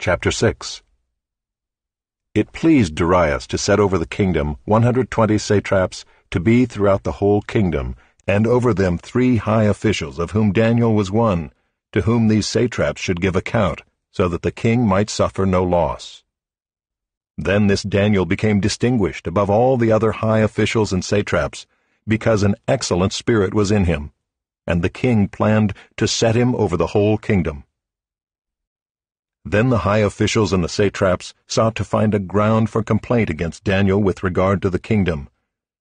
Chapter 6. It pleased Darius to set over the kingdom 120 satraps to be throughout the whole kingdom, and over them 3 high officials, of whom Daniel was one, to whom these satraps should give account, so that the king might suffer no loss. Then this Daniel became distinguished above all the other high officials and satraps, because an excellent spirit was in him, and the king planned to set him over the whole kingdom. Then the high officials and the satraps sought to find a ground for complaint against Daniel with regard to the kingdom,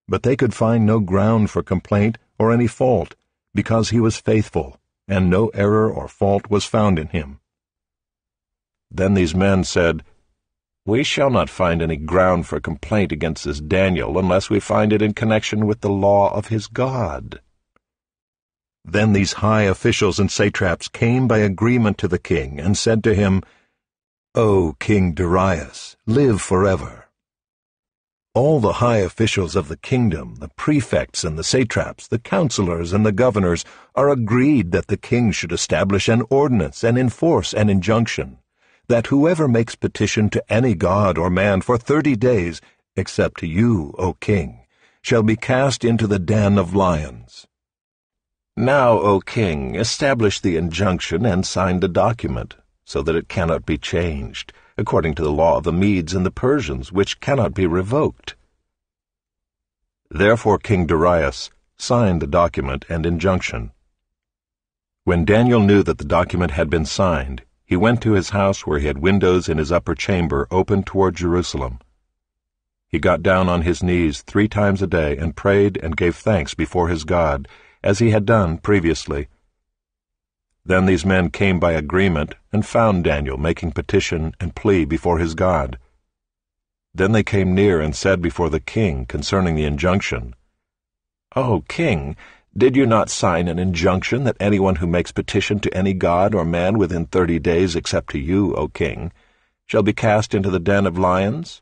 but they could find no ground for complaint or any fault, because he was faithful, and no error or fault was found in him. Then these men said, "We shall not find any ground for complaint against this Daniel unless we find it in connection with the law of his God." Then these high officials and satraps came by agreement to the king and said to him, "O King Darius, live forever." All the high officials of the kingdom, the prefects and the satraps, the counselors and the governors, are agreed that the king should establish an ordinance and enforce an injunction, that whoever makes petition to any god or man for 30 days, except to you, O king, shall be cast into the den of lions. Now, O king, establish the injunction and sign the document, so that it cannot be changed, according to the law of the Medes and the Persians, which cannot be revoked. Therefore King Darius signed the document and injunction. When Daniel knew that the document had been signed, he went to his house where he had windows in his upper chamber open toward Jerusalem. He got down on his knees 3 times a day and prayed and gave thanks before his God, as he had done previously. Then these men came by agreement and found Daniel making petition and plea before his God. Then they came near and said before the king concerning the injunction, "O king, did you not sign an injunction that anyone who makes petition to any god or man within 30 days except to you, O king, shall be cast into the den of lions?"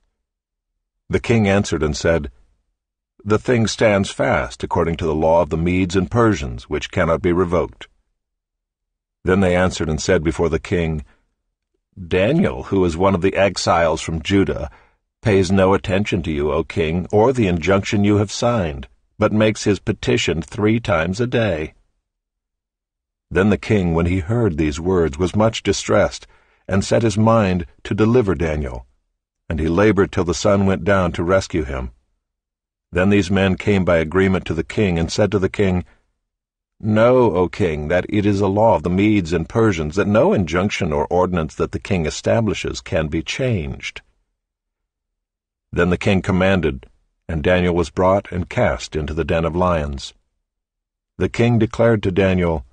The king answered and said, "The thing stands fast according to the law of the Medes and Persians, which cannot be revoked." Then they answered and said before the king, "Daniel, who is one of the exiles from Judah, pays no attention to you, O king, or the injunction you have signed, but makes his petition 3 times a day." Then the king, when he heard these words, was much distressed, and set his mind to deliver Daniel, and he labored till the sun went down to rescue him. Then these men came by agreement to the king and said to the king, "Know, O king, that it is a law of the Medes and Persians that no injunction or ordinance that the king establishes can be changed." Then the king commanded, and Daniel was brought and cast into the den of lions. The king declared to Daniel,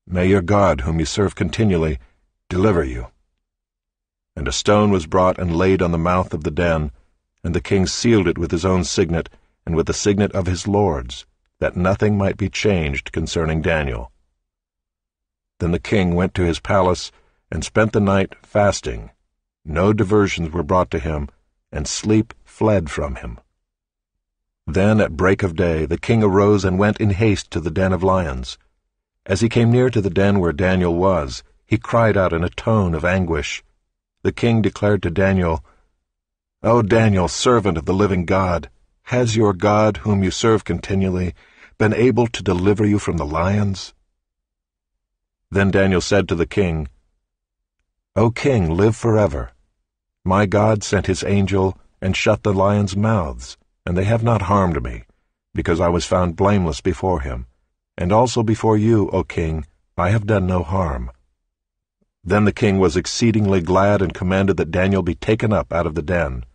"May your God, whom you serve continually, deliver you." And a stone was brought and laid on the mouth of the den, and the king sealed it with his own signet and with the signet of his lords, that nothing might be changed concerning Daniel. Then the king went to his palace and spent the night fasting. No diversions were brought to him, and sleep fled from him. Then at break of day the king arose and went in haste to the den of lions. As he came near to the den where Daniel was, he cried out in a tone of anguish. The king declared to Daniel, "O Daniel, servant of the living God, has your God, whom you serve continually, been able to deliver you from the lions?" Then Daniel said to the king, "O king, live forever. My God sent his angel and shut the lions' mouths, and they have not harmed me, because I was found blameless before him, and also before you, O king, I have done no harm." Then the king was exceedingly glad and commanded that Daniel be taken up out of the den.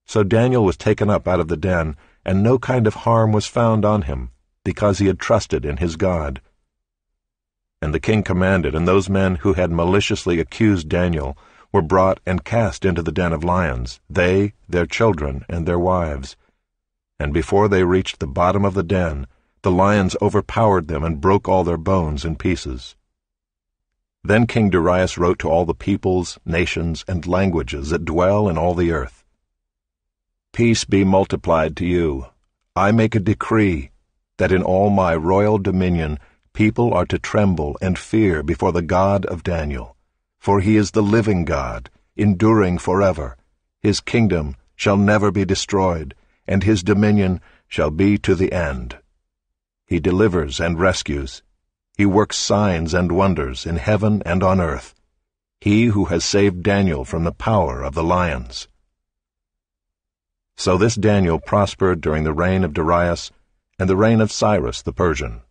So Daniel was taken up out of the den, and no kind of harm was found on him, because he had trusted in his God. And the king commanded, and those men who had maliciously accused Daniel were brought and cast into the den of lions, they, their children, and their wives. And before they reached the bottom of the den, the lions overpowered them and broke all their bones in pieces. Then King Darius wrote to all the peoples, nations, and languages that dwell in all the earth, "Peace be multiplied to you. I make a decree that in all my royal dominion people are to tremble and fear before the God of Daniel, For he is the living God, enduring forever. His kingdom shall never be destroyed, and his dominion shall be to the end. He delivers and rescues. He works signs and wonders in heaven and on earth. He who has saved Daniel from the power of the lions. So this Daniel prospered during the reign of Darius and the reign of Cyrus the Persian.